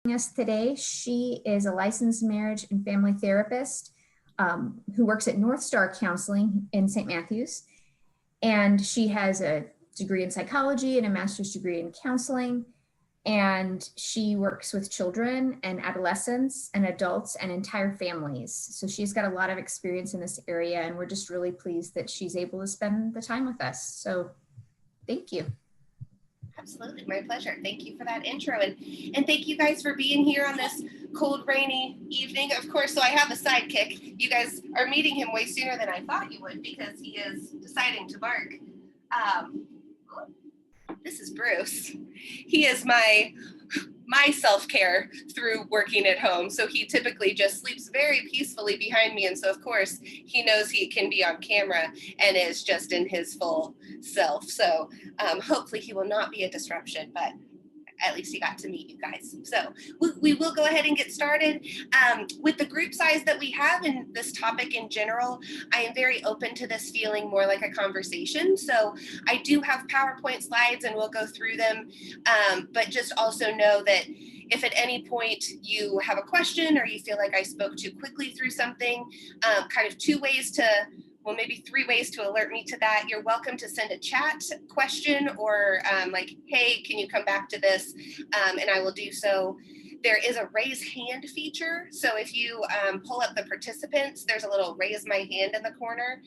us today. She is a licensed marriage and family therapist who works at North Star Counseling in St. Matthews. And she has a degree in psychology and a master's degree in counseling. And she works with children and adolescents and adults and entire families. So she's got a lot of experience in this area, and we're just really pleased that she's able to spend the time with us. So thank you. Absolutely, my pleasure. Thank you for that intro, and thank you guys for being here on this cold, rainy evening. Of course, so I have a sidekick. You guys are meeting him way sooner than I thought you would because he is deciding to bark. This is Bruce. He is my self-care through working at home. So he typically just sleeps very peacefully behind me. And so of course he knows he can be on camera and is just in his full self. So hopefully he will not be a disruption, but at least he got to meet you guys. So we will go ahead and get started. With the group size that we have in this topic in general, I am very open to this feeling more like a conversation. So I do have PowerPoint slides and we'll go through them, but just also know that if at any point you have a question or you feel like I spoke too quickly through something, kind of maybe 3 ways to alert me to that. You're welcome to send a chat question or like, hey, can you come back to this? And I will do so. There is a raise hand feature. So if you pull up the participants, there's a little raise my hand in the corner,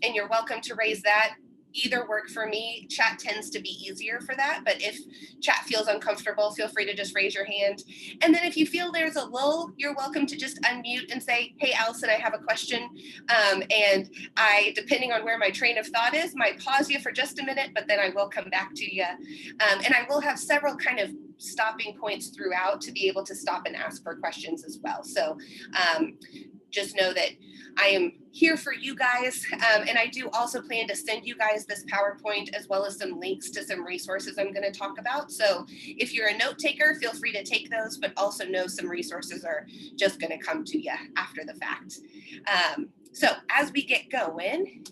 and you're welcome to raise that. Either work for me. Chat tends to be easier for that, but if chat feels uncomfortable, feel free to just raise your hand. And then if you feel there's a lull, you're welcome to just unmute and say, hey, Allison, I have a question. And I, depending on where my train of thought is, might pause you for just a minute, but then I will come back to you. And I will have several kind of stopping points throughout to be able to stop and ask for questions as well. So just know that I am here for you guys. And I do also plan to send you guys this PowerPoint as well as some links to some resources I'm going to talk about. So if you're a note taker, feel free to take those, but also know some resources are just going to come to you after the fact. So as we get going,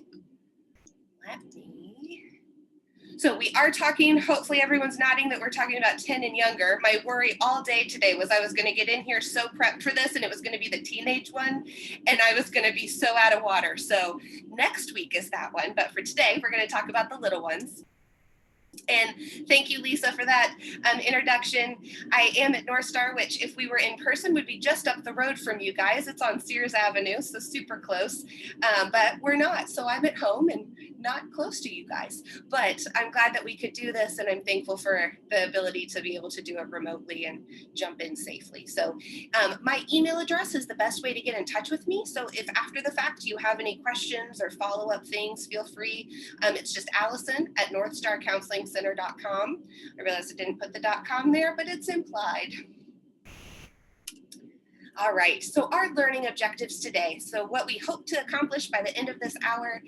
so we are talking, hopefully everyone's nodding that we're talking about 10 and younger. My worry all day today was I was going to get in here so prepped for this and it was going to be the teenage one and I was going to be so out of water. So next week is that one, but for today we're going to talk about the little ones. And thank you, Lisa, for that introduction. I am at North Star, which if we were in person would be just up the road from you guys. It's on Sears Avenue, so super close, but we're not. So I'm at home and not close to you guys, but I'm glad that we could do this. And I'm thankful for the ability to be able to do it remotely and jump in safely. So my email address is the best way to get in touch with me. So if after the fact you have any questions or follow-up things, feel free. It's just Allison@NorthstarCounselingCenter.com. I realized I didn't put the .com there, but it's implied. All right, so our learning objectives today. So what we hope to accomplish by the end of this hour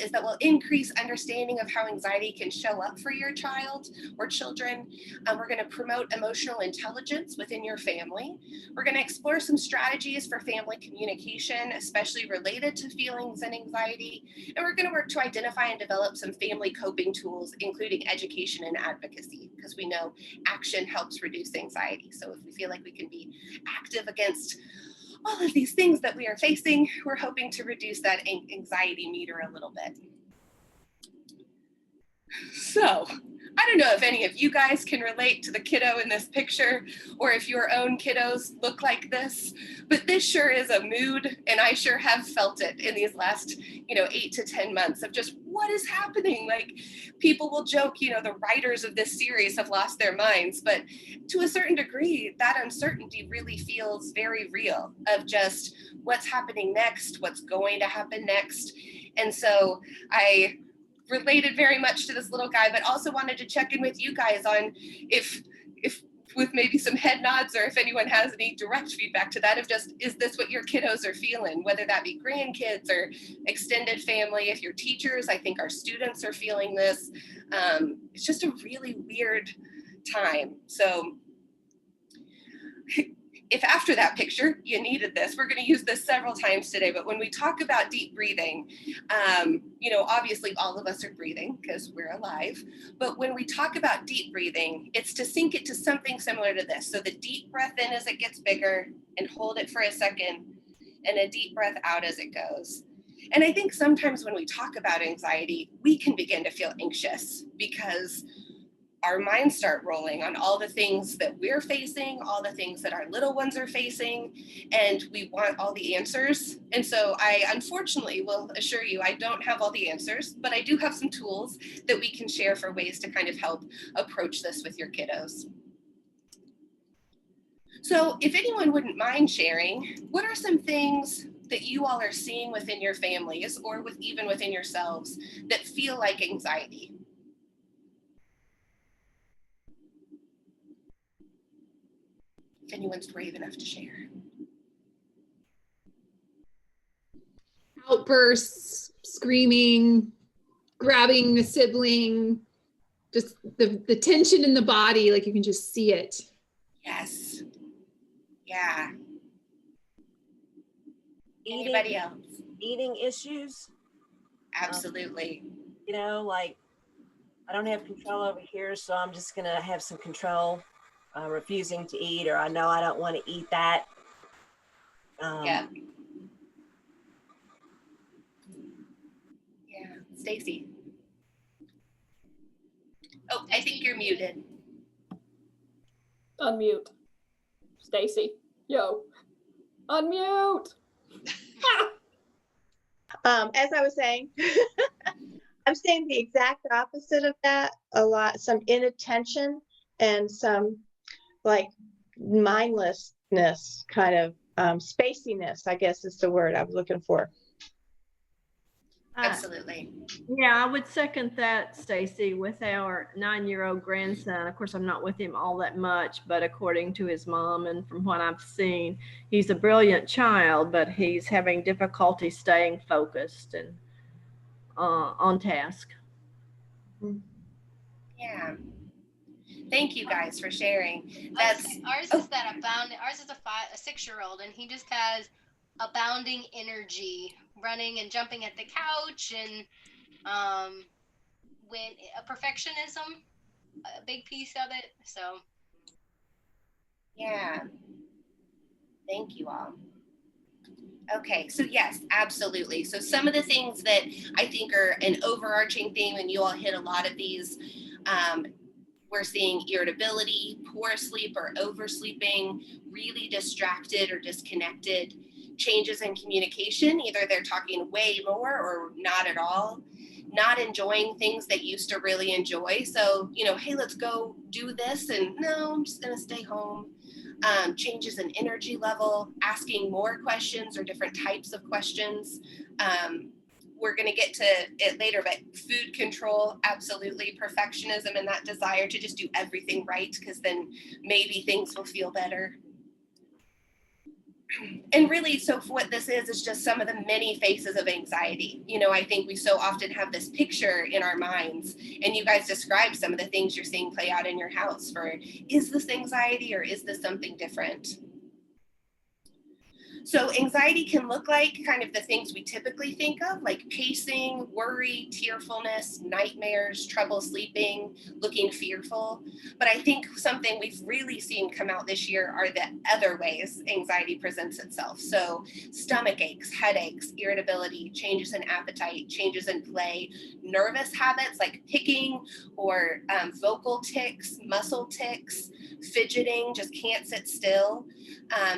is that we'll increase understanding of how anxiety can show up for your child or children. We're going to promote emotional intelligence within your family. We're going to explore some strategies for family communication, especially related to feelings and anxiety. And we're going to work to identify and develop some family coping tools, including education and advocacy, because we know action helps reduce anxiety. So if we feel like we can be active against all of these things that we are facing, we're hoping to reduce that anxiety meter a little bit. So I don't know if any of you guys can relate to the kiddo in this picture or if your own kiddos look like this, but this sure is a mood, and I sure have felt it in these last 8 to 10 months of just what is happening. Like, people will joke, the writers of this series have lost their minds, but to a certain degree, that uncertainty really feels very real of just what's happening next, what's going to happen next. And so I related very much to this little guy, but also wanted to check in with you guys on if with maybe some head nods, or if anyone has any direct feedback to that of just, is this what your kiddos are feeling? Whether that be grandkids or extended family, if you're teachers, I think our students are feeling this. It's just a really weird time. So if after that picture you needed this, we're going to use this several times today. But when we talk about deep breathing, obviously all of us are breathing because we're alive. But when we talk about deep breathing, it's to sync it to something similar to this. So the deep breath in as it gets bigger and hold it for a second, and a deep breath out as it goes. And I think sometimes when we talk about anxiety, we can begin to feel anxious because our minds start rolling on all the things that we're facing, all the things that our little ones are facing, and we want all the answers. And so I unfortunately will assure you, I don't have all the answers, but I do have some tools that we can share for ways to kind of help approach this with your kiddos. So if anyone wouldn't mind sharing, what are some things that you all are seeing within your families or even within yourselves that feel like anxiety? If anyone's brave enough to share. Outbursts, screaming, grabbing a sibling, just the tension in the body, like you can just see it. Yes. Yeah. Anybody else? Eating issues. Absolutely. Like I don't have control over here, so I'm just going to have some control, refusing to eat, or I know I don't want to eat that. Yeah. Yeah. Stacy. Oh, I think you're muted. Unmute. Stacy. Yo. Unmute. As I was saying, I'm saying the exact opposite of that. Some inattention and some like mindlessness, kind of spaciness, I guess is the word I was looking for. Absolutely. Yeah, I would second that, Stacy, with our 9-year-old grandson. Of course, I'm not with him all that much, but according to his mom and from what I've seen, he's a brilliant child, but he's having difficulty staying focused and on task. Yeah. Thank you guys for sharing. Ours is that abounding. Ours is a 6-year-old, and he just has abounding energy, running and jumping at the couch, and when perfectionism, a big piece of it. So. Yeah. Thank you all. Okay, so yes, absolutely. So some of the things that I think are an overarching theme, and you all hit a lot of these, we're seeing irritability, poor sleep or oversleeping, really distracted or disconnected, changes in communication, either they're talking way more or not at all, not enjoying things they used to really enjoy. So, hey, let's go do this, and no, I'm just gonna stay home. Changes in energy level, asking more questions or different types of questions. We're going to get to it later, but food control, absolutely. Perfectionism and that desire to just do everything right, because then maybe things will feel better. And really, so what this is just some of the many faces of anxiety. I think we so often have this picture in our minds, and you guys describe some of the things you're seeing play out in your house for, is this anxiety or is this something different? So anxiety can look like kind of the things we typically think of, like pacing, worry, tearfulness, nightmares, trouble sleeping, looking fearful. But I think something we've really seen come out this year are the other ways anxiety presents itself. So stomach aches, headaches, irritability, changes in appetite, changes in play, nervous habits like picking or vocal tics, muscle tics, fidgeting, just can't sit still.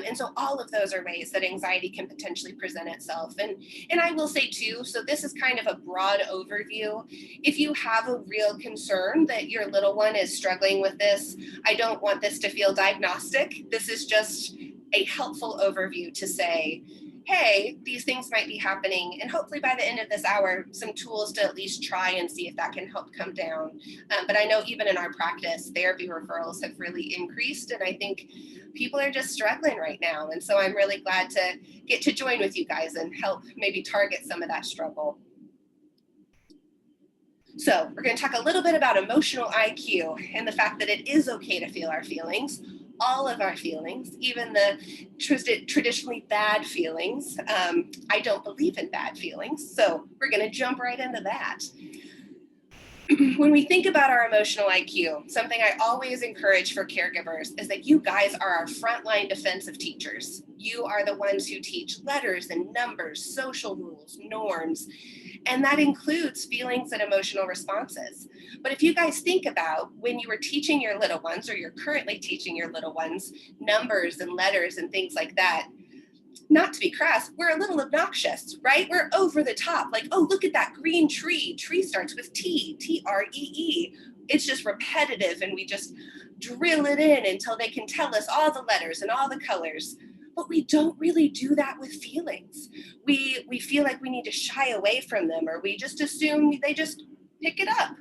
And so all of those are ways that anxiety can potentially present itself. And I will say too, so this is kind of a broad overview. If you have a real concern that your little one is struggling with this, I don't want this to feel diagnostic. This is just a helpful overview to say, hey, these things might be happening. And hopefully by the end of this hour, some tools to at least try and see if that can help come down. But I know even in our practice, therapy referrals have really increased. And I think people are just struggling right now. And so I'm really glad to get to join with you guys and help maybe target some of that struggle. So we're going to talk a little bit about emotional IQ and the fact that it is okay to feel our feelings. all of our feelings, even the traditionally bad feelings. I don't believe in bad feelings, so we're going to jump right into that. When we think about our emotional IQ, something I always encourage for caregivers is that you guys are our frontline defensive teachers. You are the ones who teach letters and numbers, social rules, norms, and that includes feelings and emotional responses. But if you guys think about when you were teaching your little ones, or you're currently teaching your little ones, numbers and letters and things like that, not to be crass, we're a little obnoxious, right? We're over the top. Like, oh, look at that green tree. Tree starts with T, T-R-E-E. It's just repetitive, and we just drill it in until they can tell us all the letters and all the colors. But we don't really do that with feelings. We feel like we need to shy away from them, or we just assume they just pick it up.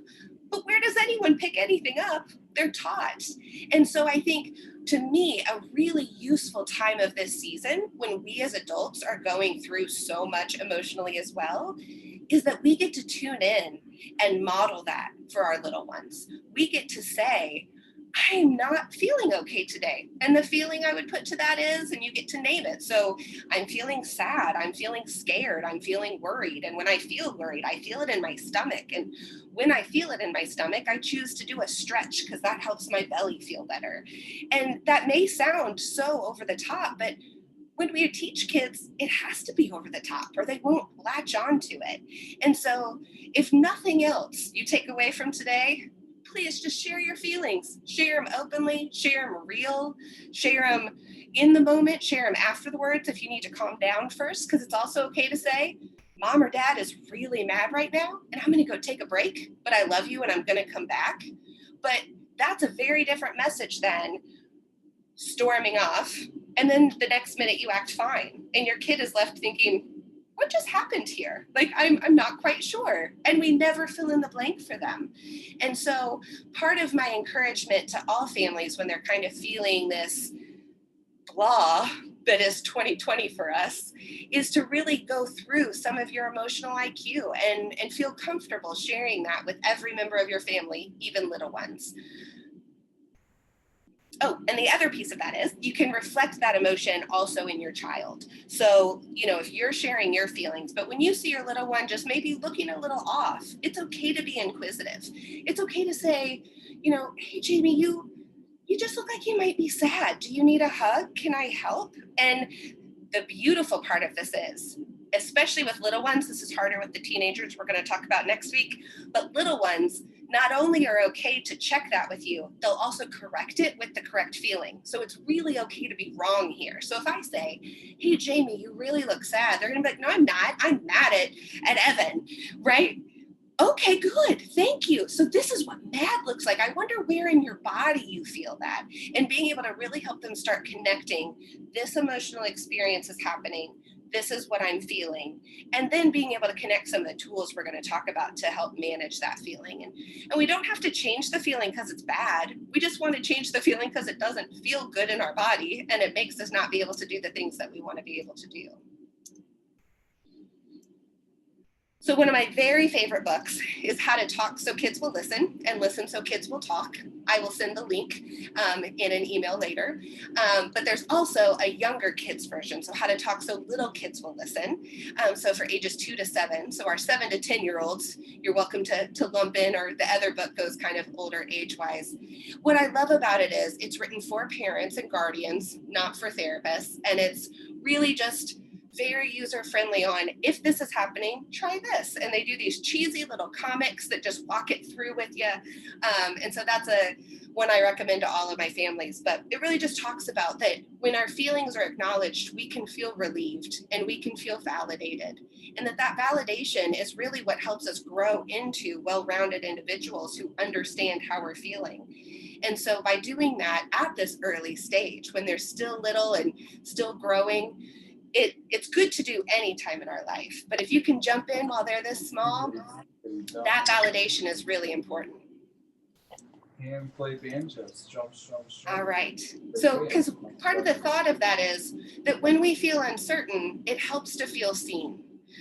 But where does anyone pick anything up? They're taught. And so I think, to me, a really useful time of this season, when we as adults are going through so much emotionally as well, is that we get to tune in and model that for our little ones. We get to say, I'm not feeling okay today. And the feeling I would put to that is, and you get to name it. So I'm feeling sad, I'm feeling scared, I'm feeling worried. And when I feel worried, I feel it in my stomach. And when I feel it in my stomach, I choose to do a stretch because that helps my belly feel better. And that may sound so over the top, but when we teach kids, it has to be over the top or they won't latch onto it. And so if nothing else you take away from today, please just share your feelings, share them openly, share them real, share them in the moment, share them afterwards if you need to calm down first, because it's also okay to say, Mom or Dad is really mad right now and I'm going to go take a break, but I love you and I'm going to come back. But that's a very different message than storming off and then the next minute you act fine and your kid is left thinking, what just happened here? Like, I'm not quite sure. And we never fill in the blank for them. And so part of my encouragement to all families when they're kind of feeling this blah that is 2020 for us is to really go through some of your emotional IQ and feel comfortable sharing that with every member of your family, even little ones. Oh, and the other piece of that is you can reflect that emotion also in your child. So, if you're sharing your feelings, but when you see your little one just maybe looking a little off, it's okay to be inquisitive. It's okay to say, hey, Jamie, you just look like you might be sad. Do you need a hug? Can I help? And the beautiful part of this is, especially with little ones, this is harder with the teenagers we're going to talk about next week, but little ones not only are okay to check that with you, they'll also correct it with the correct feeling. So it's really okay to be wrong here. So if I say, hey, Jamie, you really look sad, they're going to be like, no, I'm not. I'm mad at Evan, right? Okay, good. Thank you. So this is what mad looks like. I wonder where in your body you feel that. And being able to really help them start connecting, this emotional experience is happening. This is what I'm feeling. And then being able to connect some of the tools we're going to talk about to help manage that feeling. And we don't have to change the feeling because it's bad. We just want to change the feeling because it doesn't feel good in our body and it makes us not be able to do the things that we want to be able to do. So one of my very favorite books is How to Talk So Kids Will Listen and Listen So Kids Will Talk. I will send the link in an email later. But there's also a younger kids version. So How to Talk So Little Kids Will Listen. So for ages 2 to 7. So our 7 to 10-year-olds, you're welcome to lump in, or the other book goes kind of older age-wise. What I love about it is it's written for parents and guardians, not for therapists. And it's really just very user-friendly on, if this is happening, try this. And they do these cheesy little comics that just walk it through with you. And so that's one I recommend to all of my families. But it really just talks about that when our feelings are acknowledged, we can feel relieved and we can feel validated. And that validation is really what helps us grow into well-rounded individuals who understand how we're feeling. And so by doing that at this early stage, when they're still little and still growing, it's good to do any time in our life. But if you can jump in while they're this small, that validation is really important. And play banjos, jump. All right. So, because part of the thought of that is that when we feel uncertain, it helps to feel seen.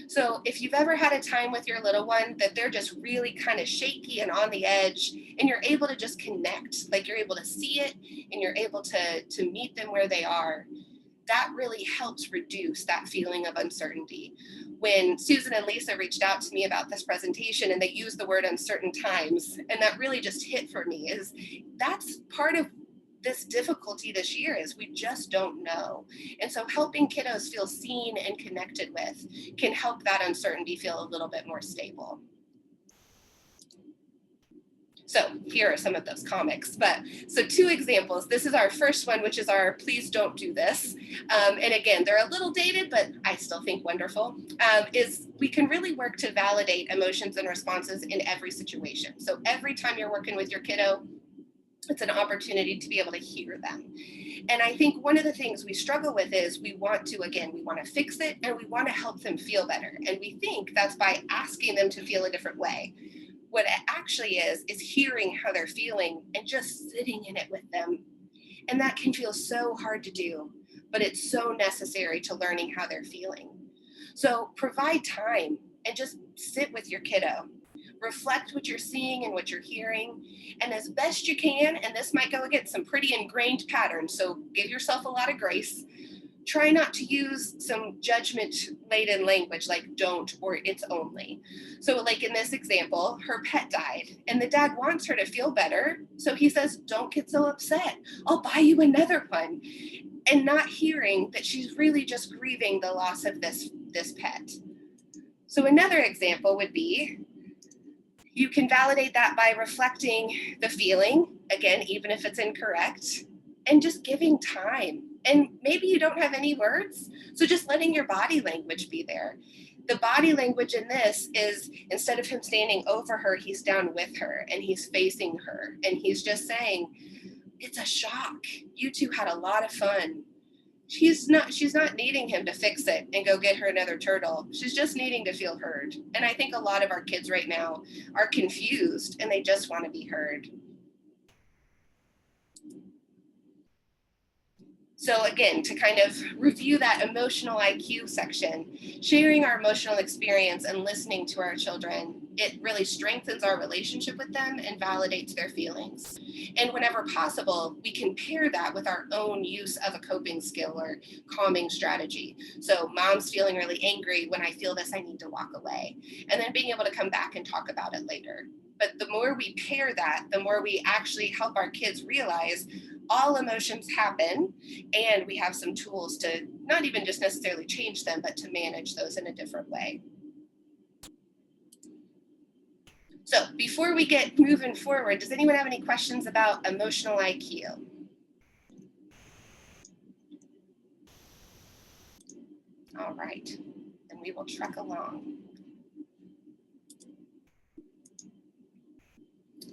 So if you've ever had a time with your little one that they're just really kind of shaky and on the edge, and you're able to just connect, like you're able to see it and you're able to meet them where they are, that really helps reduce that feeling of uncertainty. When Susan and Lisa reached out to me about this presentation and they used the word uncertain times, and that really just hit for me, is that's part of this difficulty this year, is we just don't know. And so helping kiddos feel seen and connected with can help that uncertainty feel a little bit more stable. So here are some of those comics. So 2 examples. This is our first one, which is our please don't do this. And again, they're a little dated, but I still think wonderful, is we can really work to validate emotions and responses in every situation. So every time you're working with your kiddo, it's an opportunity to be able to hear them. And I think one of the things we struggle with is we want to fix it and we want to help them feel better. And we think that's by asking them to feel a different way. What it actually is hearing how they're feeling and just sitting in it with them. And that can feel so hard to do, but it's so necessary to learning how they're feeling. So provide time and just sit with your kiddo. Reflect what you're seeing and what you're hearing. And as best you can, and this might go against some pretty ingrained patterns, so give yourself a lot of grace. Try not to use some judgment-laden language like don't or it's only. So like in this example, her pet died and the dad wants her to feel better. So he says, don't get so upset. I'll buy you another one. And not hearing that she's really just grieving the loss of this pet. So another example would be, you can validate that by reflecting the feeling, again, even if it's incorrect, and just giving time. And maybe you don't have any words, so just letting your body language be there. The body language in this is, instead of him standing over her, he's down with her and he's facing her and he's just saying, it's a shock. You two had a lot of fun. She's not needing him to fix it and go get her another turtle. She's just needing to feel heard. And I think a lot of our kids right now are confused and they just want to be heard. So again, to kind of review that emotional IQ section, sharing our emotional experience and listening to our children, it really strengthens our relationship with them and validates their feelings. And whenever possible, we can pair that with our own use of a coping skill or calming strategy. So mom's feeling really angry. When I feel this, I need to walk away. And then being able to come back and talk about it later. But the more we pair that, the more we actually help our kids realize all emotions happen, and we have some tools to not even just necessarily change them, but to manage those in a different way. So before we get moving forward, does anyone have any questions about emotional IQ? All right, then we will trek along.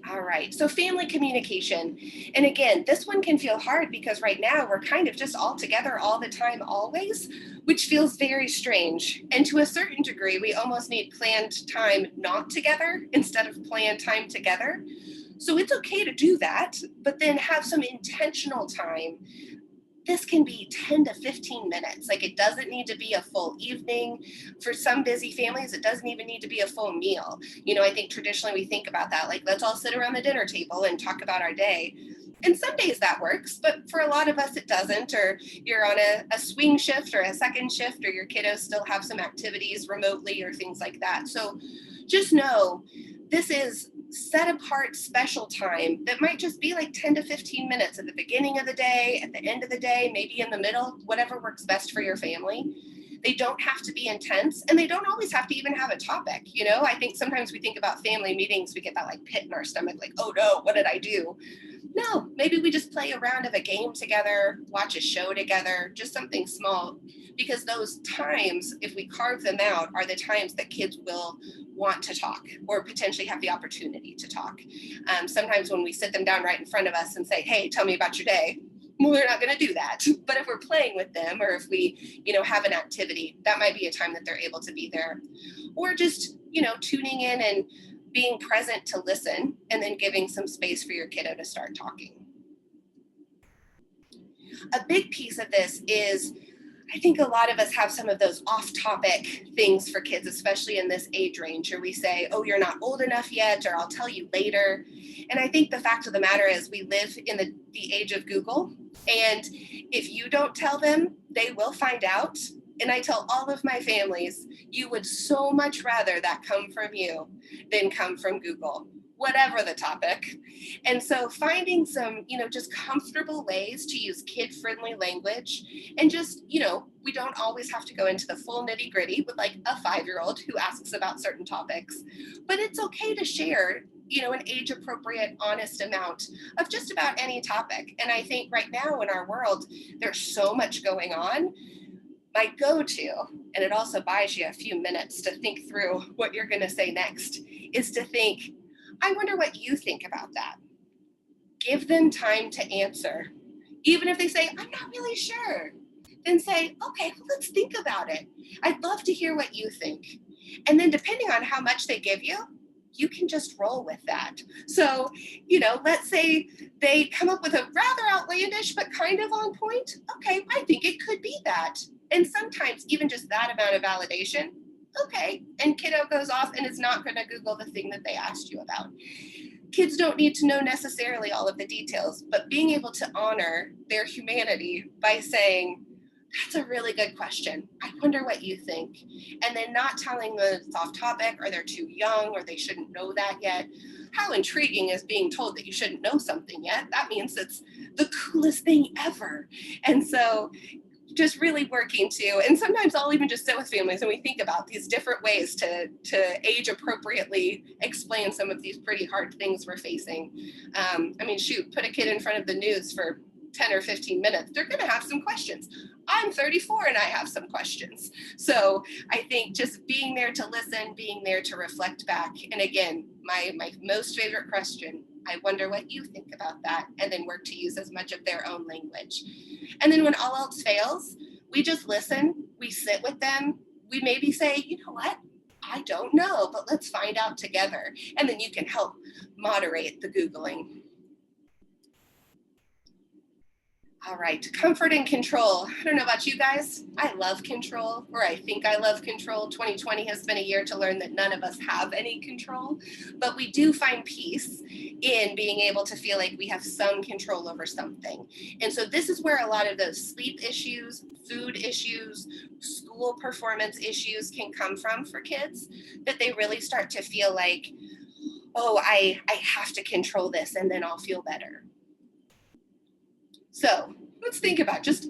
All right, so family communication. And again, this one can feel hard because right now we're kind of just all together all the time, always, which feels very strange. And to a certain degree, we almost need planned time not together instead of planned time together. So it's okay to do that, but then have some intentional time. This can be 10 to 15 minutes. Like, it doesn't need to be a full evening. For some busy families, it doesn't even need to be a full meal. You know, I think traditionally we think about that, like, let's all sit around the dinner table and talk about our day. And some days that works, but for a lot of us it doesn't, or you're on a swing shift or a second shift, or your kiddos still have some activities remotely or things like that. So just know this is set apart special time that might just be like 10 to 15 minutes at the beginning of the day, at the end of the day, maybe in the middle, whatever works best for your family. They don't have to be intense, and they don't always have to even have a topic. You know, I think sometimes we think about family meetings, we get that like pit in our stomach, like, oh no, what did I do? No, maybe we just play a round of a game together, watch a show together, just something small, because those times, if we carve them out, are the times that kids will want to talk or potentially have the opportunity to talk. Sometimes when we sit them down right in front of us and say, hey, tell me about your day, well, they're not going to do that. But if we're playing with them, or if we, you know, have an activity, that might be a time that they're able to be there. Or just, you know, tuning in and being present to listen, and then giving some space for your kiddo to start talking. A big piece of this is I think a lot of us have some of those off-topic things for kids, especially in this age range, where we say, oh, you're not old enough yet, or I'll tell you later. And I think the fact of the matter is we live in the age of Google, and if you don't tell them, they will find out. And I tell all of my families, you would so much rather that come from you than come from Google, whatever the topic. And so finding some, just comfortable ways to use kid-friendly language, and just, we don't always have to go into the full nitty-gritty with like a 5-year-old who asks about certain topics, but it's okay to share, an age-appropriate, honest amount of just about any topic. And I think right now in our world, there's so much going on. My go-to, and it also buys you a few minutes to think through what you're going to say next, is to think, I wonder what you think about that. Give them time to answer. Even if they say, I'm not really sure, then say, okay, well, let's think about it. I'd love to hear what you think. And then depending on how much they give you, you can just roll with that. So, let's say they come up with a rather outlandish, but kind of on point. Okay, I think it could be that. And sometimes even just that amount of validation, okay, and kiddo goes off and is not going to Google the thing that they asked you about. Kids don't need to know necessarily all of the details, but being able to honor their humanity by saying, that's a really good question. I wonder what you think. And then not telling them it's off topic, or they're too young, or they shouldn't know that yet. How intriguing is being told that you shouldn't know something yet? That means it's the coolest thing ever. And so just really working to, and sometimes I'll even just sit with families and we think about these different ways to age appropriately explain some of these pretty hard things we're facing. Put a kid in front of the news for 10 or 15 minutes, they're going to have some questions. I'm 34 and I have some questions. So I think just being there to listen, being there to reflect back. And again, my most favorite question, I wonder what you think about that, and then work to use as much of their own language. And then when all else fails, we just listen, we sit with them, we maybe say, you know what, I don't know, but let's find out together. And then you can help moderate the Googling. All right, comfort and control. I don't know about you guys. I love control, or I think I love control. 2020 has been a year to learn that none of us have any control, but we do find peace in being able to feel like we have some control over something. And so this is where a lot of those sleep issues, food issues, school performance issues can come from for kids, that they really start to feel like, oh, I have to control this and then I'll feel better. So let's think about just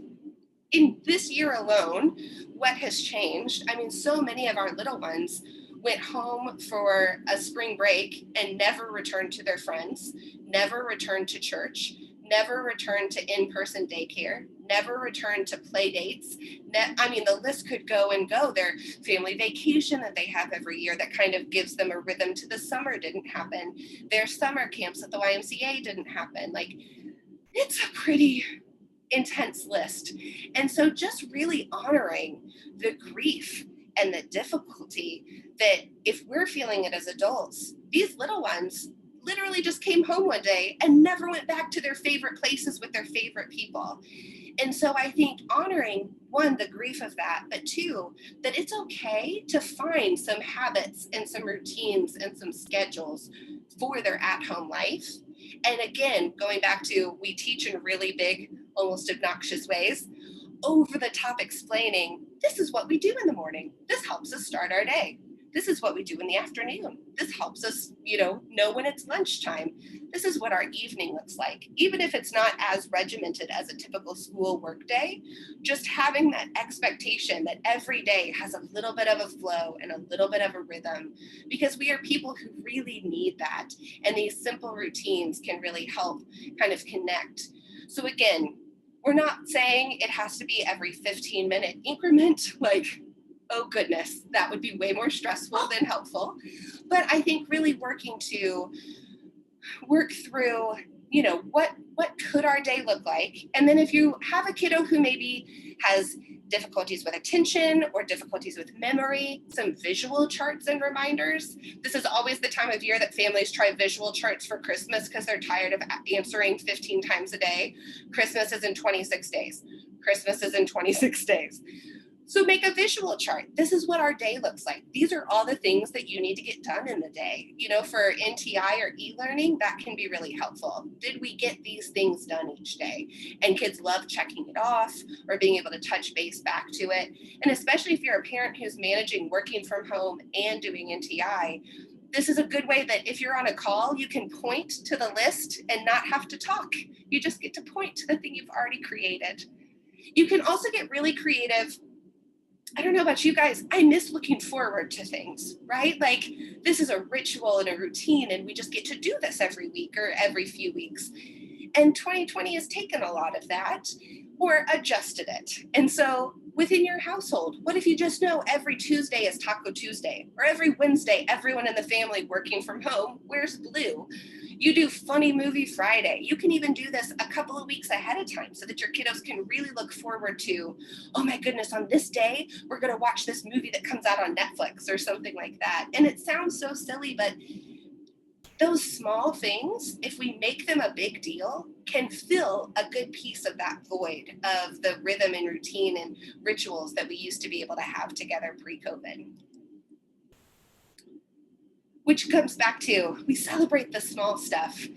in this year alone, what has changed. I mean, so many of our little ones went home for a spring break and never returned to their friends, never returned to church, never returned to in-person daycare, never returned to play dates. The list could go and go. Their family vacation that they have every year that kind of gives them a rhythm to the summer didn't happen. Their summer camps at the YMCA didn't happen. It's a pretty intense list. And so just really honoring the grief and the difficulty that if we're feeling it as adults, these little ones literally just came home one day and never went back to their favorite places with their favorite people. And so I think honoring, one, the grief of that, but two, that it's okay to find some habits and some routines and some schedules for their at-home life. And again, going back to, we teach in really big, almost obnoxious ways, over the top explaining, this is what we do in the morning. This helps us start our day. This is what we do in the afternoon. This helps us, know when it's lunchtime. This is what our evening looks like. Even if it's not as regimented as a typical school work day, just having that expectation that every day has a little bit of a flow and a little bit of a rhythm, because we are people who really need that. And these simple routines can really help kind of connect. So again, we're not saying it has to be every 15-minute increment, oh goodness, that would be way more stressful than helpful. But I think really working to work through you know, what could our day look like? And then if you have a kiddo who maybe has difficulties with attention or difficulties with memory, some visual charts and reminders. This is always the time of year that families try visual charts for Christmas because they're tired of answering 15 times a day. Christmas is in 26 days. Christmas is in 26 days. So make a visual chart. This is what our day looks like. These are all the things that you need to get done in the day. You know, for NTI or e-learning, that can be really helpful. Did we get these things done each day? And kids love checking it off or being able to touch base back to it. And especially if you're a parent who's managing working from home and doing NTI, this is a good way that if you're on a call, you can point to the list and not have to talk. You just get to point to the thing you've already created. You can also get really creative. I don't know about you guys, I miss looking forward to things, right? Like this is a ritual and a routine and we just get to do this every week or every few weeks. And 2020 has taken a lot of that or adjusted it. And so within your household, what if you just know every Tuesday is Taco Tuesday or every Wednesday, everyone in the family working from home wears blue? You do Funny Movie Friday. You can even do this a couple of weeks ahead of time so that your kiddos can really look forward to, oh my goodness, on this day, we're gonna watch this movie that comes out on Netflix or something like that. And it sounds so silly, but those small things, if we make them a big deal, can fill a good piece of that void of the rhythm and routine and rituals that we used to be able to have together pre-COVID. Which comes back to, we celebrate the small stuff.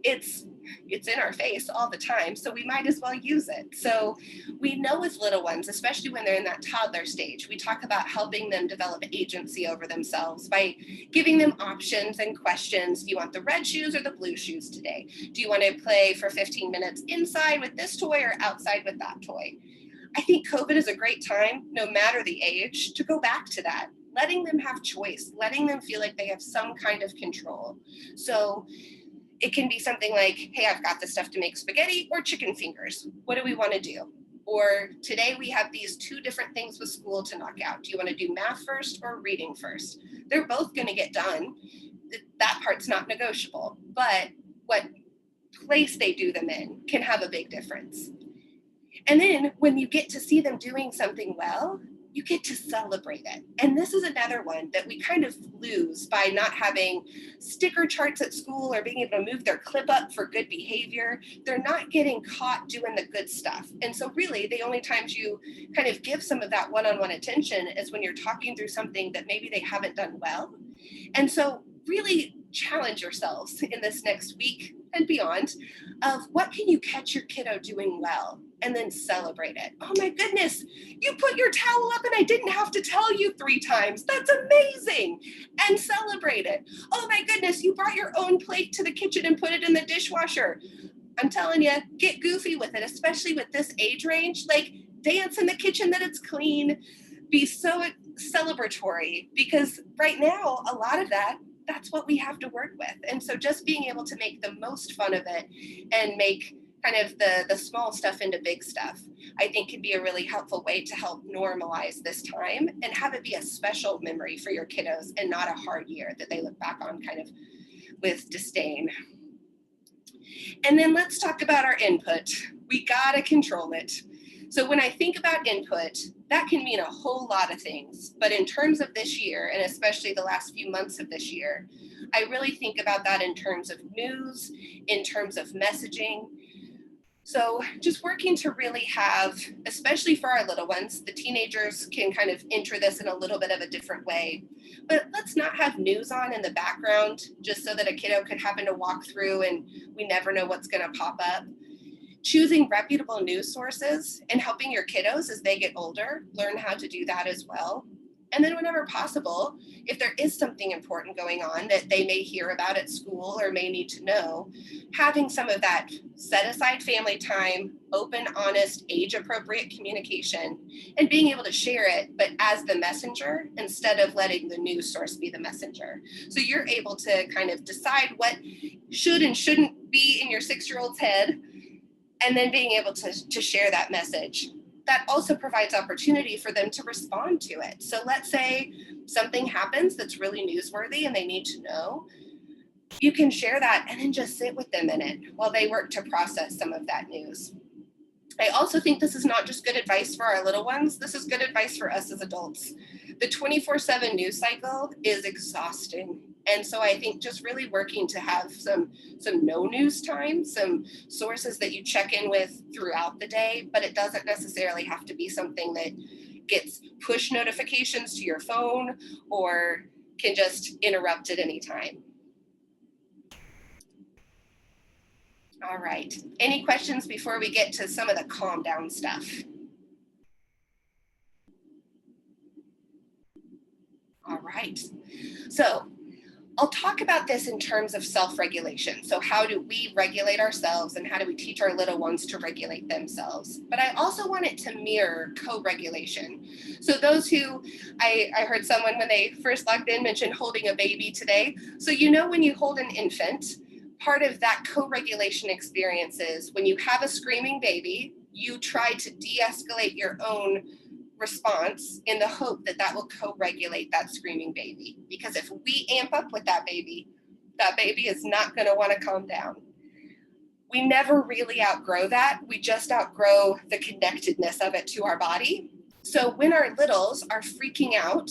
It's in our face all the time, so we might as well use it. So we know with little ones, especially when they're in that toddler stage, we talk about helping them develop agency over themselves by giving them options and questions. Do you want the red shoes or the blue shoes today? Do you want to play for 15 minutes inside with this toy or outside with that toy? I think COVID is a great time, no matter the age, to go back to that. Letting them have choice, letting them feel like they have some kind of control. So it can be something like, hey, I've got the stuff to make spaghetti or chicken fingers. What do we want to do? Or today we have these two different things with school to knock out. Do you want to do math first or reading first? They're both going to get done. That part's not negotiable, but what place they do them in can have a big difference. And then when you get to see them doing something well, you get to celebrate it. And this is another one that we kind of lose by not having sticker charts at school or being able to move their clip up for good behavior. They're not getting caught doing the good stuff. And so really the only times you kind of give some of that one-on-one attention is when you're talking through something that maybe they haven't done well. And so really challenge yourselves in this next week and beyond of what can you catch your kiddo doing well and then celebrate it. Oh my goodness, you put your towel up and I didn't have to tell you 3 times. That's amazing. And celebrate it. Oh my goodness, you brought your own plate to the kitchen and put it in the dishwasher. I'm telling you, get goofy with it, especially with this age range. Like dance in the kitchen that it's clean, be so celebratory, because right now, a lot of that's what we have to work with. And so just being able to make the most fun of it and make kind of the small stuff into big stuff, I think can be a really helpful way to help normalize this time and have it be a special memory for your kiddos and not a hard year that they look back on kind of with disdain. And then let's talk about our input. We gotta control it. So when I think about input, that can mean a whole lot of things. But in terms of this year, and especially the last few months of this year, I really think about that in terms of news, in terms of messaging. So just working to really have, especially for our little ones, the teenagers can kind of enter this in a little bit of a different way. But let's not have news on in the background just so that a kiddo could happen to walk through and we never know what's going to pop up. Choosing reputable news sources and helping your kiddos as they get older learn how to do that as well. And then whenever possible, if there is something important going on that they may hear about at school or may need to know, having some of that set aside family time, open, honest, age-appropriate communication, and being able to share it, but as the messenger instead of letting the news source be the messenger. So you're able to kind of decide what should and shouldn't be in your 6-year-old's head, and then being able to share that message. That also provides opportunity for them to respond to it. So let's say something happens that's really newsworthy and they need to know. you can share that and then just sit with them in it while they work to process some of that news. I also think this is not just good advice for our little ones, this is good advice for us as adults. The 24/7 news cycle is exhausting. And so I think just really working to have some no news time, some sources that you check in with throughout the day, but it doesn't necessarily have to be something that gets push notifications to your phone or can just interrupt at any time. All right, any questions before we get to some of the calm down stuff? All right, so I'll talk about this in terms of self-regulation. So how do we regulate ourselves and how do we teach our little ones to regulate themselves? But I also want it to mirror co-regulation. So those who, I heard someone when they first logged in mention holding a baby today. So you know when you hold an infant, part of that co-regulation experience is when you have a screaming baby, you try to de-escalate your own response in the hope that that will co-regulate that screaming baby. Because if we amp up with that baby is not going to want to calm down. We never really outgrow that. We just outgrow the connectedness of it to our body. So when our littles are freaking out,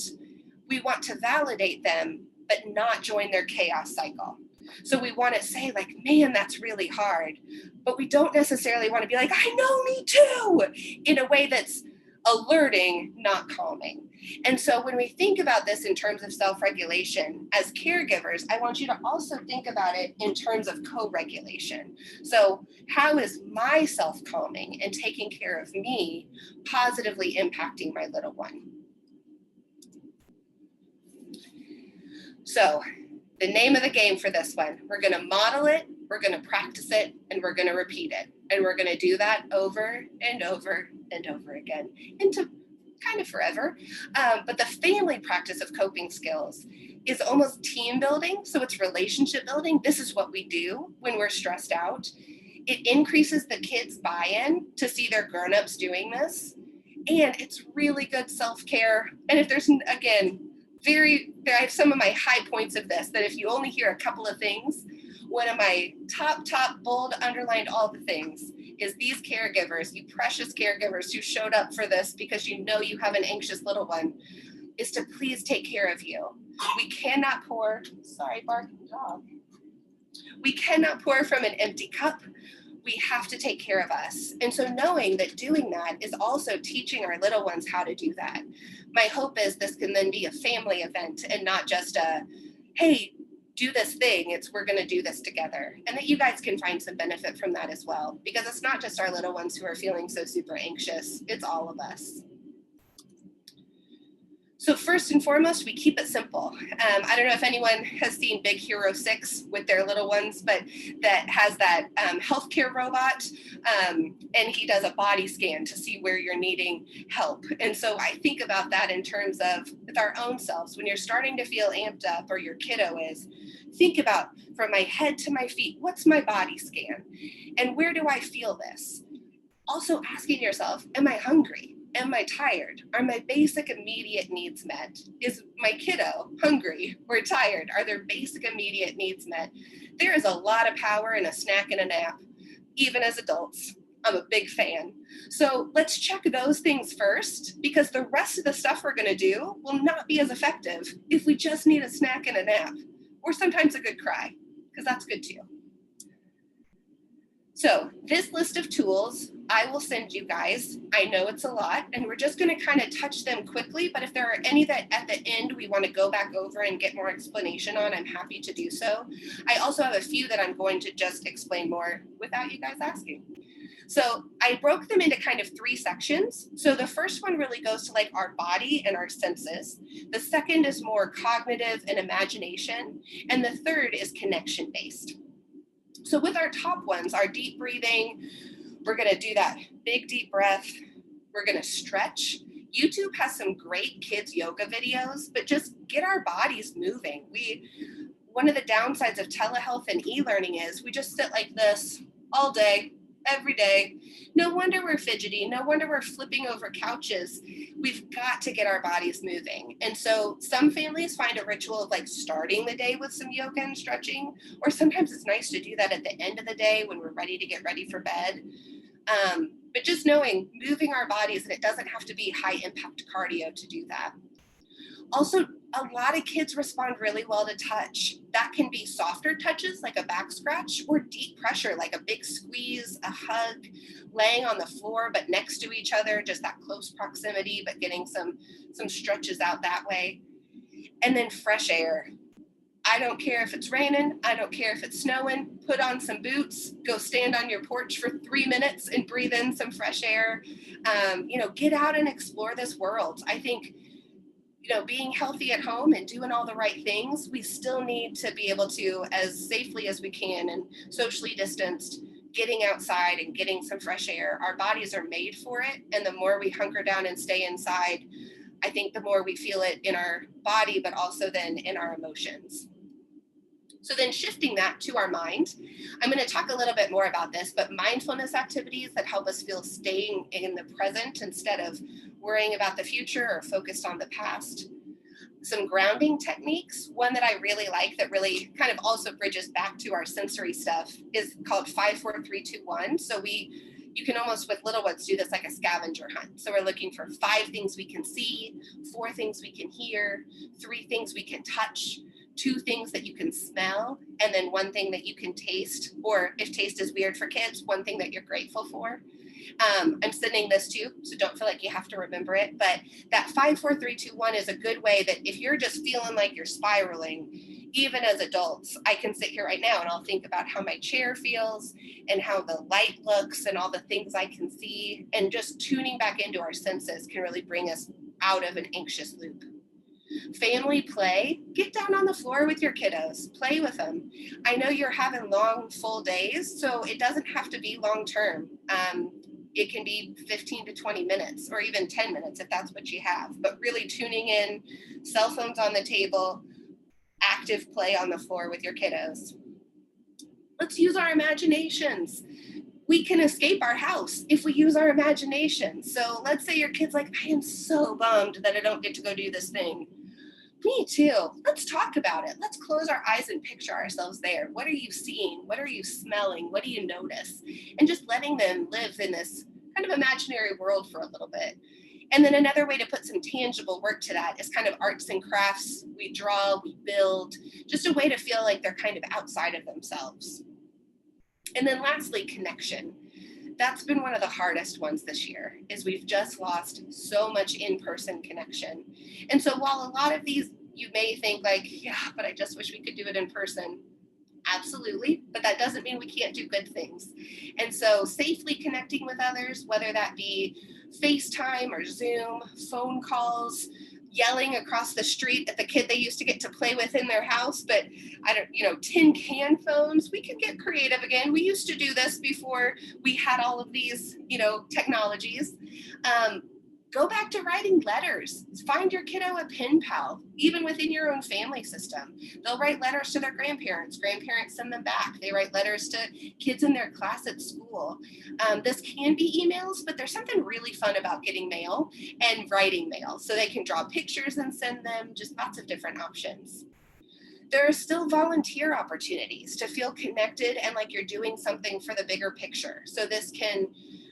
we want to validate them, but not join their chaos cycle. So we want to say like, man, that's really hard. But we don't necessarily want to be like, I know, me too, in a way that's alerting, not calming. And so when we think about this in terms of self-regulation as caregivers, I want you to also think about it in terms of co-regulation. So how is my self-calming and taking care of me positively impacting my little one? So the name of the game for this one, we're going to model it, we're going to practice it, and we're going to repeat it. And we're going to do that over and over and over again into kind of forever. But the family practice of coping skills is almost team building. So it's relationship building. This is what we do when we're stressed out. It increases the kids' buy-in to see their grown-ups doing this. And it's really good self-care. And if there's, again, I have some of my high points of this, that if you only hear a couple of things, one of my top, bold, underlined all the things is these caregivers, you precious caregivers who showed up for this because you know you have an anxious little one, is to please take care of you. We cannot pour, sorry, barking dog. We cannot pour from an empty cup. We have to take care of us. And so knowing that doing that is also teaching our little ones how to do that. My hope is this can then be a family event and not just a, hey, do this thing, it's we're going to do this together. And that you guys can find some benefit from that as well, because it's not just our little ones who are feeling so super anxious, it's all of us. So first and foremost, we keep it simple. I don't know if anyone has seen Big Hero 6 with their little ones, but that has that healthcare robot, and he does a body scan to see where you're needing help. And so I think about that in terms of with our own selves. When you're starting to feel amped up, or your kiddo is, think about from my head to my feet, what's my body scan? And where do I feel this? Also asking yourself, am I hungry? Am I tired? Are my basic immediate needs met? Is my kiddo hungry or tired? Are their basic immediate needs met? There is a lot of power in a snack and a nap, even as adults. I'm a big fan. So let's check those things first, because the rest of the stuff we're gonna do will not be as effective if we just need a snack and a nap, or sometimes a good cry, because that's good too. So this list of tools I will send you guys. I know it's a lot, and we're just going to kind of touch them quickly, but if there are any that at the end we want to go back over and get more explanation on, I'm happy to do so. I also have a few that I'm going to just explain more without you guys asking. So I broke them into kind of 3 sections. So the first one really goes to like our body and our senses. The second is more cognitive and imagination. And the third is connection based. So with our top ones, our deep breathing, we're going to do that big deep breath. We're going to stretch. YouTube has some great kids yoga videos, but just get our bodies moving. One of the downsides of telehealth and e-learning is we just sit like this all day, every day. No wonder we're fidgety. No wonder we're flipping over couches. We've got to get our bodies moving. And so some families find a ritual of like starting the day with some yoga and stretching, or sometimes it's nice to do that at the end of the day when we're ready to get ready for bed. But just knowing, moving our bodies, and it doesn't have to be high impact cardio to do that. Also, a lot of kids respond really well to touch. That can be softer touches like a back scratch, or deep pressure like a big squeeze, a hug, laying on the floor but next to each other, just that close proximity, but getting some stretches out that way. And then fresh air. I don't care if it's raining, I don't care if it's snowing, put on some boots, go stand on your porch for 3 minutes and breathe in some fresh air. Get out and explore this world. I think, being healthy at home and doing all the right things, we still need to be able to, as safely as we can and socially distanced, getting outside and getting some fresh air. Our bodies are made for it. And the more we hunker down and stay inside, I think the more we feel it in our body, but also then in our emotions. So then shifting that to our mind, I'm going to talk a little bit more about this, but mindfulness activities that help us feel staying in the present instead of worrying about the future or focused on the past. Some grounding techniques. One that I really like that really kind of also bridges back to our sensory stuff is called 5, 4, 3, 2, 1. So you can almost with little ones do this like a scavenger hunt. So we're looking for 5 things we can see, 4 things we can hear, 3 things we can touch, 2 things that you can smell, and then 1 thing that you can taste, or if taste is weird for kids, 1 thing that you're grateful for. I'm sending this too, so don't feel like you have to remember it, but that 5, 4, 3, 2, 1 is a good way that if you're just feeling like you're spiraling, even as adults, I can sit here right now and I'll think about how my chair feels and how the light looks and all the things I can see, and just tuning back into our senses can really bring us out of an anxious loop. Family play, get down on the floor with your kiddos, play with them. I know you're having long, full days, so it doesn't have to be long term. It can be 15 to 20 minutes or even 10 minutes if that's what you have, but really tuning in, cell phones on the table, active play on the floor with your kiddos. Let's use our imaginations. We can escape our house if we use our imagination. So let's say your kid's like, I am so bummed that I don't get to go do this thing. Me too. Let's talk about it. Let's close our eyes and picture ourselves there. What are you seeing? What are you smelling? What do you notice? And just letting them live in this kind of imaginary world for a little bit. And then another way to put some tangible work to that is kind of arts and crafts. We draw, we build, just a way to feel like they're kind of outside of themselves. And then lastly, connection. That's been one of the hardest ones this year, is we've just lost so much in-person connection. And so while a lot of these, you may think like, yeah, but I just wish we could do it in person. Absolutely, but that doesn't mean we can't do good things. And so safely connecting with others, whether that be FaceTime or Zoom, phone calls, yelling across the street at the kid they used to get to play with in their house, but tin can phones, we can get creative again. We used to do this before we had all of these, technologies. Go back to writing letters. Find your kiddo a pen pal, even within your own family system. They'll write letters to their grandparents. Grandparents send them back. They write letters to kids in their class at school. This can be emails, but there's something really fun about getting mail and writing mail. So they can draw pictures and send them, just lots of different options. There are still volunteer opportunities to feel connected and like you're doing something for the bigger picture. So this can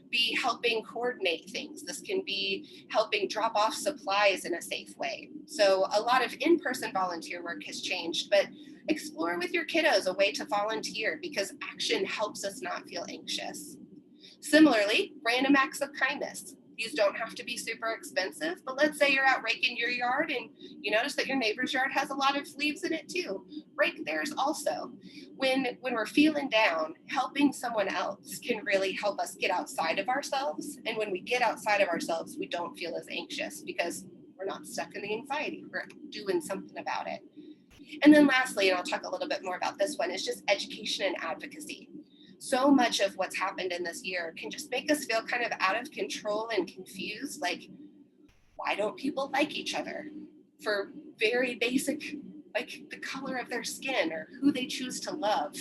be helping coordinate things. This can be helping drop off supplies in a safe way. So a lot of in-person volunteer work has changed, but explore with your kiddos a way to volunteer, because action helps us not feel anxious. Similarly, random acts of kindness. These don't have to be super expensive, but let's say you're out raking your yard and you notice that your neighbor's yard has a lot of leaves in it too. Rake theirs also. When we're feeling down, helping someone else can really help us get outside of ourselves. And when we get outside of ourselves, we don't feel as anxious because we're not stuck in the anxiety. We're doing something about it. And then lastly, and I'll talk a little bit more about this one, is just education and advocacy. So much of what's happened in this year can just make us feel kind of out of control and confused. Like, why don't people like each other? For very basic, like the color of their skin or who they choose to love.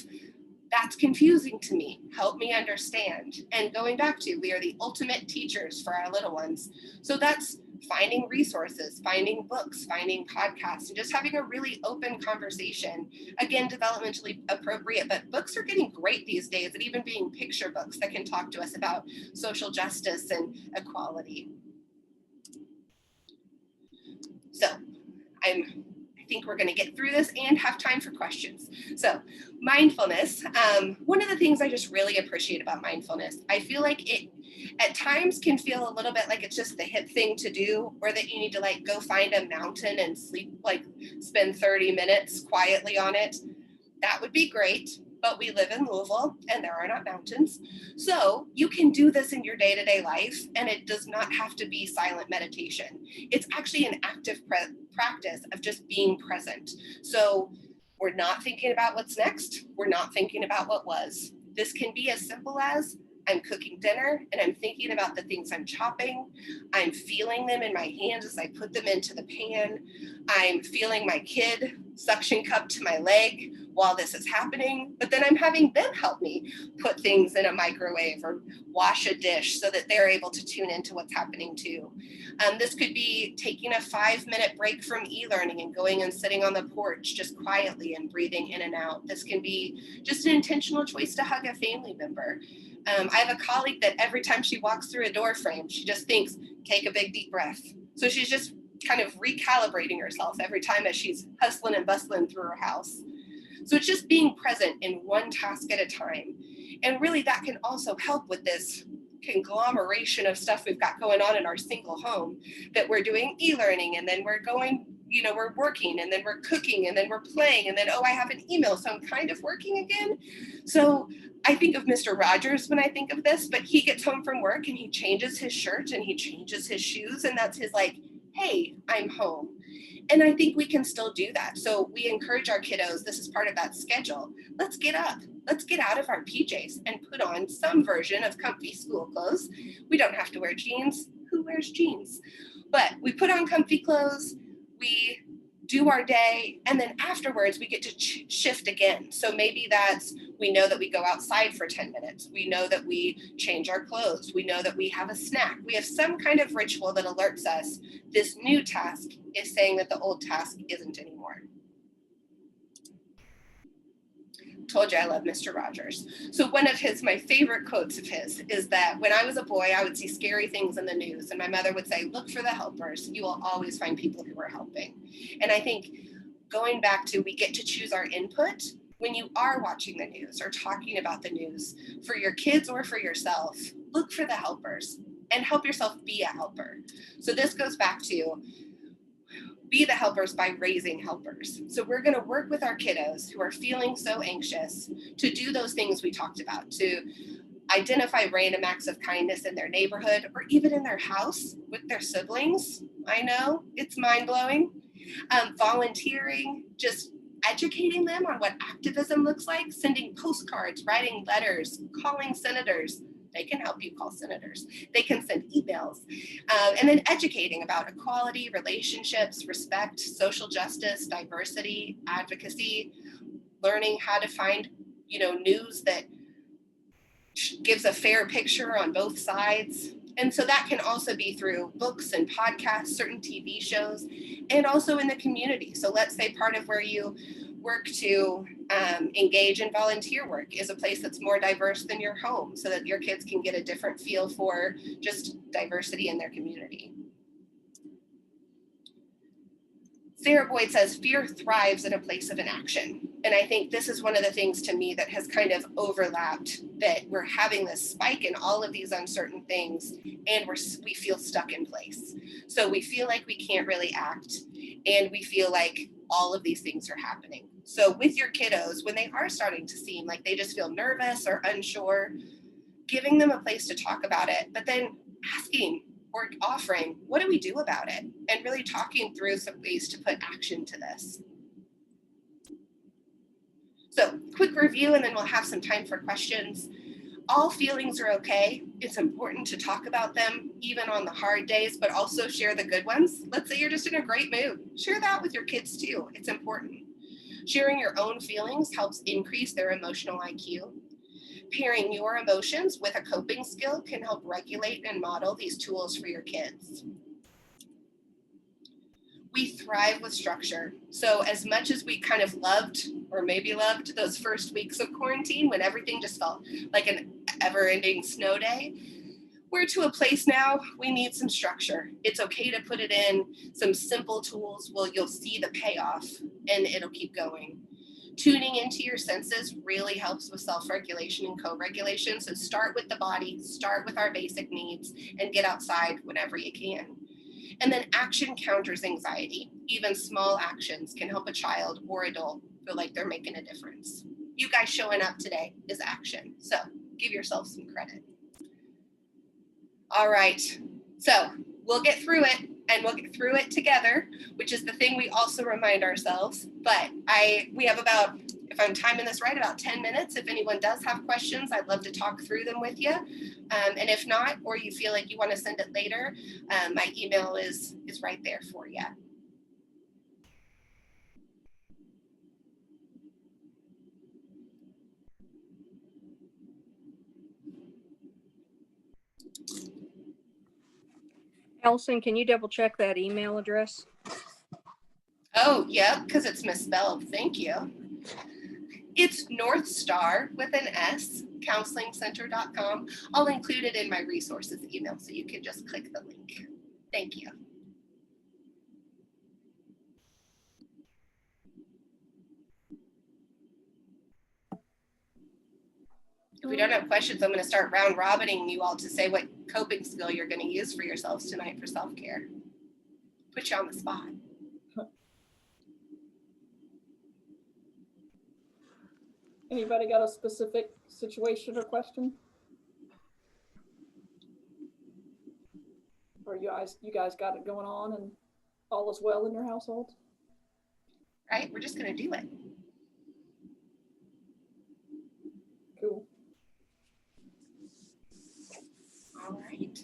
That's confusing to me. Help me understand. And going back to, we are the ultimate teachers for our little ones. So that's finding resources, finding books, finding podcasts, and just having a really open conversation. Again, developmentally appropriate, but books are getting great these days at even being picture books that can talk to us about social justice and equality. So I think we're going to get through this and have time for questions. So mindfulness, one of the things I just really appreciate about mindfulness, I feel like it at times can feel a little bit like it's just the hip thing to do, or that you need to like go find a mountain and sleep, like spend 30 minutes quietly on it. That would be great, but we live in Louisville and there are not mountains. So you can do this in your day-to-day life, and it does not have to be silent meditation. It's actually an active practice of just being present. So we're not thinking about what's next. We're not thinking about what was. This can be as simple as I'm cooking dinner and I'm thinking about the things I'm chopping. I'm feeling them in my hands as I put them into the pan. I'm feeling my kid suction cup to my leg while this is happening, but then I'm having them help me put things in a microwave or wash a dish so that they're able to tune into what's happening too. This could be taking a 5-minute break from e-learning and going and sitting on the porch just quietly and breathing in and out. This can be just an intentional choice to hug a family member. I have a colleague that every time she walks through a door frame, she just thinks, take a big deep breath. So she's just kind of recalibrating herself every time as she's hustling and bustling through her house. So it's just being present in one task at a time. And really that can also help with this conglomeration of stuff we've got going on in our single home, that we're doing e-learning and then we're going, you know, we're working and then we're cooking and then we're playing and then, oh, I have an email, so I'm kind of working again. So I think of Mr. Rogers when I think of this, but he gets home from work and he changes his shirt and he changes his shoes, and that's his like, hey, I'm home. And I think we can still do that. So we encourage our kiddos, this is part of that schedule. Let's get up, let's get out of our PJs and put on some version of comfy school clothes. We don't have to wear jeans. Who wears jeans? But we put on comfy clothes, we do our day, and then afterwards we get to shift again. So maybe that's, we know that we go outside for 10 minutes. We know that we change our clothes. We know that we have a snack. We have some kind of ritual that alerts us this new task is saying that the old task isn't anymore. Told you I love Mr. Rogers. So one of my favorite quotes of his is that when I was a boy, I would see scary things in the news and my mother would say, look for the helpers. You will always find people who are helping. And I think going back to, we get to choose our input when you are watching the news or talking about the news for your kids or for yourself. Look for the helpers and help yourself be a helper. So this goes back to be the helpers by raising helpers. So we're going to work with our kiddos who are feeling so anxious to do those things we talked about, to identify random acts of kindness in their neighborhood or even in their house with their siblings. I know it's mind-blowing. Volunteering, just educating them on what activism looks like, sending postcards, writing letters, calling senators. They can help you call senators. They can send emails. And then educating about equality, relationships, respect, social justice, diversity, advocacy, learning how to find, news that gives a fair picture on both sides. And so that can also be through books and podcasts, certain TV shows, and also in the community. So let's say part of where you work to engage in volunteer work is a place that's more diverse than your home, so that your kids can get a different feel for just diversity in their community. Sarah Boyd says, fear thrives in a place of inaction. And I think this is one of the things to me that has kind of overlapped, that we're having this spike in all of these uncertain things and we feel stuck in place. So we feel like we can't really act and we feel like all of these things are happening. So with your kiddos, when they are starting to seem like they just feel nervous or unsure, giving them a place to talk about it, but then asking or offering, what do we do about it? And really talking through some ways to put action to this. So quick review, and then we'll have some time for questions. All feelings are okay. It's important to talk about them, even on the hard days, but also share the good ones. Let's say you're just in a great mood. Share that with your kids too. It's important. Sharing your own feelings helps increase their emotional IQ. Pairing your emotions with a coping skill can help regulate and model these tools for your kids. We thrive with structure. So as much as we kind of loved, or maybe loved, those first weeks of quarantine when everything just felt like an ever-ending snow day, we're to a place now we need some structure. It's okay to put it in some simple tools. Well, you'll see the payoff and it'll keep going. Tuning into your senses really helps with self-regulation and co-regulation. So start with the body, start with our basic needs, and get outside whenever you can. And then action counters anxiety. Even small actions can help a child or adult feel like they're making a difference. You guys showing up today is action. So give yourself some credit. All right, so we'll get through it, and we'll get through it together, which is the thing we also remind ourselves. But we have about, if I'm timing this right, about 10 minutes. If anyone does have questions, I'd love to talk through them with you. And if not, or you feel like you want to send it later, my email is right there for you. Allison, can you double check that email address? Oh, yeah, because it's misspelled. Thank you. It's North Star with an S, counselingcenter.com. I'll include it in my resources email so you can just click the link. Thank you. If we don't have questions, I'm going to start round robining you all to say what coping skill you're going to use for yourselves tonight for self-care. Put you on the spot. Anybody got a specific situation or question? Or you guys got it going on and all is well in your household? Right, we're just going to do it. Cool. All right.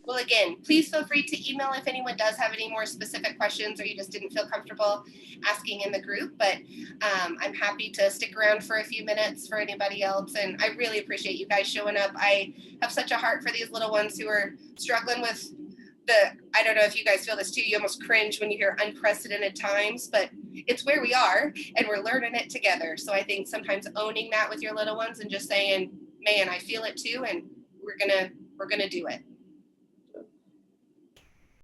Well, again, please feel free to email if anyone does have any more specific questions or you just didn't feel comfortable asking in the group. But I'm happy to stick around for a few minutes for anybody else. And I really appreciate you guys showing up. I have such a heart for these little ones who are struggling with I don't know if you guys feel this too, you almost cringe when you hear unprecedented times, but it's where we are and we're learning it together. So I think sometimes owning that with your little ones and just saying, man, I feel it too, and we're gonna do it.